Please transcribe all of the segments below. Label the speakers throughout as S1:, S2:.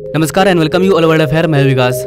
S1: नमस्कार and welcome you all world affair. मैं विकास।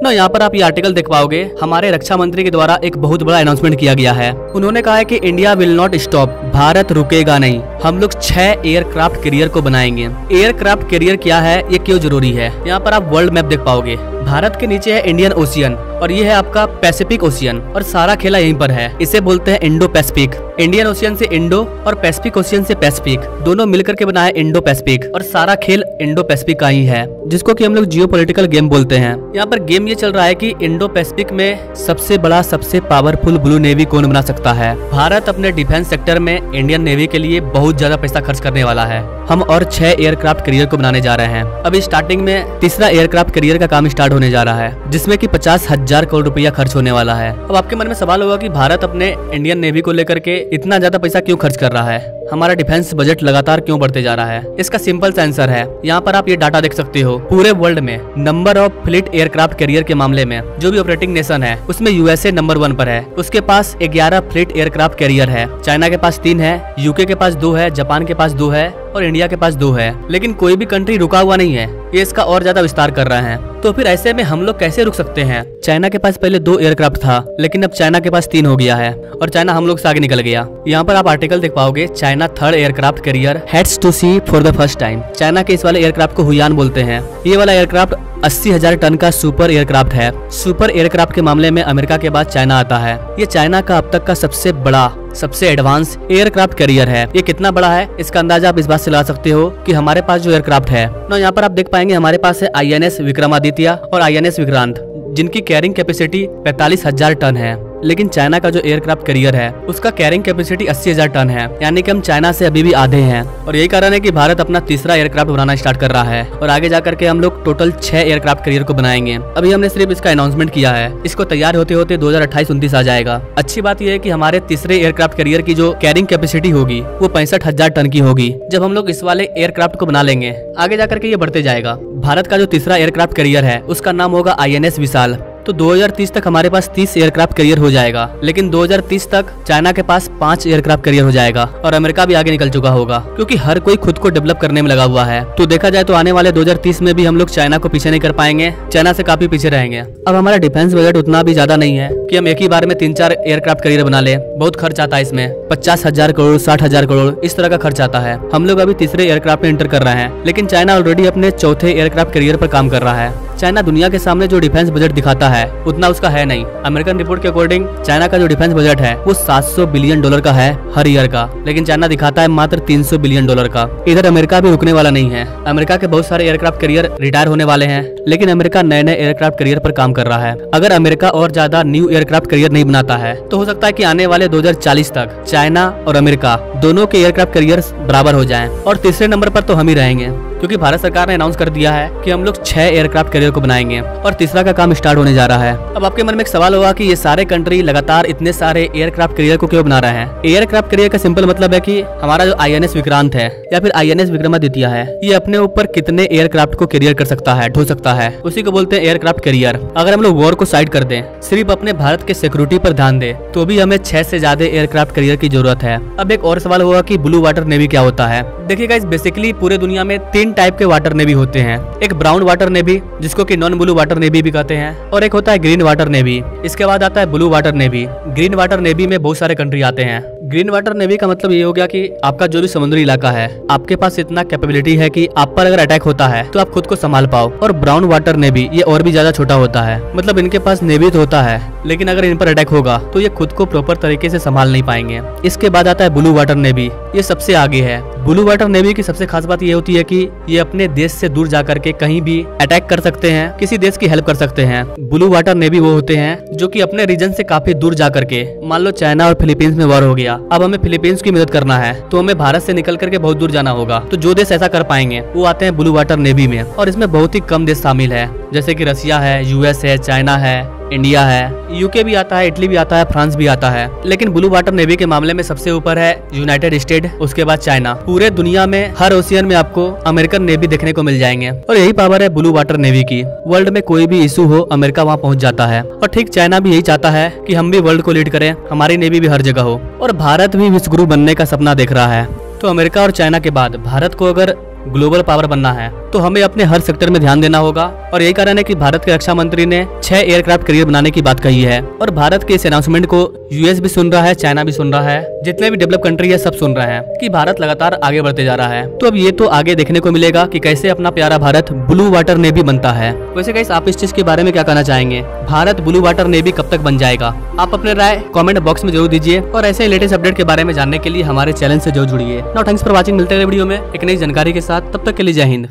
S1: यहाँ पर आप ये आर्टिकल देख पाओगे। हमारे रक्षा मंत्री के द्वारा एक बहुत बड़ा अनाउंसमेंट किया गया है। उन्होंने कहा है कि India will not stop, Bharat रुकेगा नहीं। हम लोग 6 एयरक्राफ्ट कैरियर को बनाएंगे। एयरक्राफ्ट कैरियर क्या है, ये क्यों जरूरी है, यहाँ पर आप वर्ल्ड मैप देख पाओगे। भारत के नीचे है इंडियन ओशियन और ये है आपका पैसिफिक ओशियन और सारा खेला यहीं पर है। इसे बोलते हैं इंडो पैसिफिक। इंडियन ओशियन से इंडो और पैसिफिक ओशियन से पैसिफिक, दोनों मिलकर के बना है इंडो पैसिफिक और सारा खेल इंडो पैसिफिक का ही है, जिसको कि हम लोग जियोपॉलिटिकल गेम बोलते हैं। यहाँ पर गेम ये चल रहा है कि इंडो पैसिफिक में सबसे बड़ा सबसे पावरफुल ब्लू नेवी कौन बना सकता है। भारत अपने डिफेंस सेक्टर में इंडियन नेवी के लिए बहुत ज्यादा पैसा खर्च करने वाला है। हम और 6 एयरक्राफ्ट कैरियर को बनाने जा रहे हैं। अभी स्टार्टिंग में तीसरा एयरक्राफ्ट कैरियर का काम स्टार्ट होने जा रहा है, जिसमें कि 50,000 करोड़ रुपया खर्च होने वाला है। अब आपके मन में सवाल होगा कि भारत अपने इंडियन नेवी को लेकर के इतना ज्यादा पैसा क्यों खर्च कर रहा है, हमारा डिफेंस बजट लगातार क्यों बढ़ते जा रहा है। इसका सिंपल सा आंसर है, यहाँ पर आप ये डाटा देख सकते हो। पूरे वर्ल्ड में number of fleet aircraft carrier के मामले में जो भी ऑपरेटिंग नेशन है उसमें यूएसए नंबर 1 पर है। उसके पास 11 फ्लीट एयरक्राफ्ट कैरियर है। चाइना के पास 3 है, यूके के पास 2 है, जापान के पास 2 है और इंडिया के पास 2 है। लेकिन कोई भी कंट्री रुका हुआ नहीं है, ये इसका और ज्यादा विस्तार कर रहा है। तो फिर ऐसे में हम लोग कैसे रुक सकते हैं। चाइना के पास पहले 2 एयरक्राफ्ट था, लेकिन अब चाइना के पास 3 हो गया है और चाइना हम लोग से आगे निकल गया। यहाँ पर आप आर्टिकल देख पाओगे, China 3rd aircraft carrier heads to sea for the first time. China के इस वाले एयरक्राफ्ट को हुयान बोलते हैं। ये वाला एयरक्राफ्ट 80,000 टन का सुपर एयरक्राफ्ट है। सुपर एयरक्राफ्ट के मामले में अमेरिका के बाद चाइना आता है। ये चाइना का अब तक का सबसे बड़ा सबसे एडवांस एयरक्राफ्ट कैरियर है। ये कितना बड़ा है इसका अंदाजा आप इस बात से लगा सकते हो कि हमारे पास जो एयरक्राफ्ट है ना, यहाँ पर आप देख पाएंगे हमारे पास है INS विक्रमादित्य और INS विक्रांत, जिनकी कैरिंग कैपेसिटी 45,000 टन है। लेकिन चाइना का जो एयरक्राफ्ट कैरियर है उसका कैरिंग कैपेसिटी 80,000 टन है, यानी कि हम चाइना से अभी भी आधे हैं। और यही कारण है कि भारत अपना तीसरा एयरक्राफ्ट बनाना स्टार्ट कर रहा है और आगे जाकर के हम लोग टोटल 6 एयरक्राफ्ट कैरियर को बनाएंगे। अभी हमने सिर्फ इसका अनाउंसमेंट किया है, इसको तैयार होते होते 2028-29 आ जाएगा। अच्छी बात यह है कि हमारे तीसरे एयरक्राफ्ट कैरियर की जो कैरिंग कैपेसिटी होगी वो 65,000 टन की होगी। जब हम लोग इस वाले एयरक्राफ्ट को बना लेंगे आगे जाकर के ये बढ़ते जाएगा। भारत का जो तीसरा एयरक्राफ्ट कैरियर है उसका नाम होगा INS विशाल। तो 2030 तक हमारे पास 30 एयरक्राफ्ट कैरियर हो जाएगा। लेकिन 2030 तक चाइना के पास 5 एयरक्राफ्ट कैरियर हो जाएगा और अमेरिका भी आगे निकल चुका होगा, क्योंकि हर कोई खुद को डेवलप करने में लगा हुआ है। तो देखा जाए तो आने वाले 2030 में भी हम लोग चाइना को पीछे नहीं कर पाएंगे, चाइना से काफी पीछे रहेंगे। अब हमारा डिफेंस बजट उतना भी ज्यादा नहीं है कि हम एक ही बार में 3-4 एयरक्राफ्ट कैरियर बना ले। बहुत खर्च आता है इसमें, 50,000 करोड़ 60,000 करोड़ इस तरह का खर्च आता है। हम लोग अभी तीसरे एयरक्राफ्ट में एंटर कर रहे हैं, लेकिन चाइना ऑलरेडी अपने चौथे एयरक्राफ्ट कैरियर पर काम कर रहा है। चाइना दुनिया के सामने जो डिफेंस बजट दिखाता है उतना उसका है नहीं। अमेरिकन रिपोर्ट के अकॉर्डिंग चाइना का जो डिफेंस बजट है वो $700 बिलियन का है हर ईयर का, लेकिन चाइना दिखाता है मात्र $300 बिलियन का। इधर अमेरिका भी रुकने वाला नहीं है। अमेरिका के बहुत सारे एयरक्राफ्ट कैरियर रिटायर होने वाले हैं, लेकिन अमेरिका नए नए एयरक्राफ्ट कैरियर पर काम कर रहा है। अगर अमेरिका और ज्यादा न्यू एयरक्राफ्ट कैरियर नहीं बनाता है तो हो सकता है कि आने वाले 2040 तक चाइना और अमेरिका दोनों के एयरक्राफ्ट कैरियर बराबर हो जाएं और तीसरे नंबर पर तो हम ही रहेंगे, क्योंकि भारत सरकार ने अनाउंस कर दिया है कि हम लोग 6 एयरक्राफ्ट कैरियर को बनाएंगे और तीसरा का काम स्टार्ट होने जा रहा है। अब आपके मन में एक सवाल होगा कि ये सारे कंट्री लगातार इतने सारे एयरक्राफ्ट कैरियर को क्यों बना रहे हैं। एयरक्राफ्ट कैरियर का सिंपल मतलब है कि हमारा जो INS विक्रांत है या फिर INS विक्रमादित्य है, ये अपने ऊपर कितने एयरक्राफ्ट को कैरियर कर सकता है, ढो सकता है, उसी को बोलते हैं एयरक्राफ्ट कैरियर। अगर हम लोग वॉर को साइड कर दें, सिर्फ अपने भारत के सिक्योरिटी पर ध्यान दें, तो भी हमें 6 से ज्यादा एयरक्राफ्ट कैरियर की जरूरत है। अब एक और सवाल होगा कि ब्लू वाटर नेवी क्या होता है। देखिए गाइस, बेसिकली पूरे दुनिया में 3 टाइप के वाटर नेवी होते हैं। एक ब्राउन वाटर नेवी, जिसको कि नॉन ब्लू वाटर नेवी भी कहते हैं, और एक होता है ग्रीन वाटर नेवी। इसके बाद आता है blue water navy. Green water navy में बहुत सारे कंट्री आते हैं। ग्रीन वाटर नेवी का मतलब ये हो गया कि आपका जो भी समुद्री इलाका है, आपके पास इतना कैपेबिलिटी है कि आप पर अगर अटैक होता है तो आप खुद को संभाल पाओ। और ब्राउन वाटर नेवी ये और भी ज्यादा छोटा होता है, मतलब इनके पास नेवी तो होता है, लेकिन अगर इन पर अटैक होगा तो ये खुद को प्रॉपर तरीके से संभाल नहीं पाएंगे। इसके बाद आता है ब्लू वाटर नेवी, ये सबसे आगे है। ब्लू वाटर नेवी की सबसे खास बात ये होती है कि ये अपने देश से दूर जाकर के कहीं भी अटैक कर सकते हैं, किसी देश की हेल्प कर सकते हैं। ब्लू वाटर नेवी वो होते हैं जो कि अपने रीजन से काफी दूर जाकर के, मान लो चाइना और फिलीपींस में वॉर हो गया, अब हमें फिलीपींस की मदद करना है तो हमें भारत से निकल करके बहुत दूर जाना होगा। तो जो देश ऐसा कर पाएंगे वो आते हैं ब्लू वाटर नेवी में, और इसमें बहुत ही कम देश शामिल है, जैसे कि रसिया है, US है, चाइना है, इंडिया है, यूके भी आता है, इटली भी आता है, फ्रांस भी आता है। लेकिन ब्लू वाटर नेवी के मामले में सबसे ऊपर है यूनाइटेड स्टेट, उसके बाद चाइना। पूरे दुनिया में हर ओशियन में आपको अमेरिकन नेवी देखने को मिल जाएंगे और यही पावर है ब्लू वाटर नेवी की। वर्ल्ड में कोई भी इशू हो अमेरिका वहाँ पहुँच जाता है, और ठीक चाइना भी यही चाहता है कि हम भी वर्ल्ड को लीड करें, हमारी नेवी भी हर जगह हो। और भारत भी विश्व गुरु बनने का सपना देख रहा है। तो अमेरिका और चाइना के बाद भारत को अगर ग्लोबल पावर बनना है तो हमें अपने हर सेक्टर में ध्यान देना होगा। और यही कारण है कि भारत के रक्षा मंत्री ने 6 एयरक्राफ्ट कैरियर बनाने की बात कही है। और भारत के इस अनाउंसमेंट को यूएस भी सुन रहा है, चाइना भी सुन रहा है, जितने भी डेवलप कंट्री है सब सुन रहे हैं कि भारत लगातार आगे बढ़ते जा रहा है। तो अब ये तो आगे देखने को मिलेगा कि कैसे अपना प्यारा भारत ब्लू वाटर नेवी बनता है। वैसे गाइस, आप इस चीज के बारे में क्या कहना चाहेंगे? भारत ब्लू वाटर नेवी कब तक बन जाएगा? आप अपने राय कमेंट बॉक्स में जरूर दीजिए और ऐसे लेटेस्ट अपडेट के बारे में जानने के लिए हमारे चैनल से जरूर जुड़िए। Now thanks for watching. मिलते हैं वीडियो में एक नई जानकारी के साथ, तब तक के लिए जय हिंद।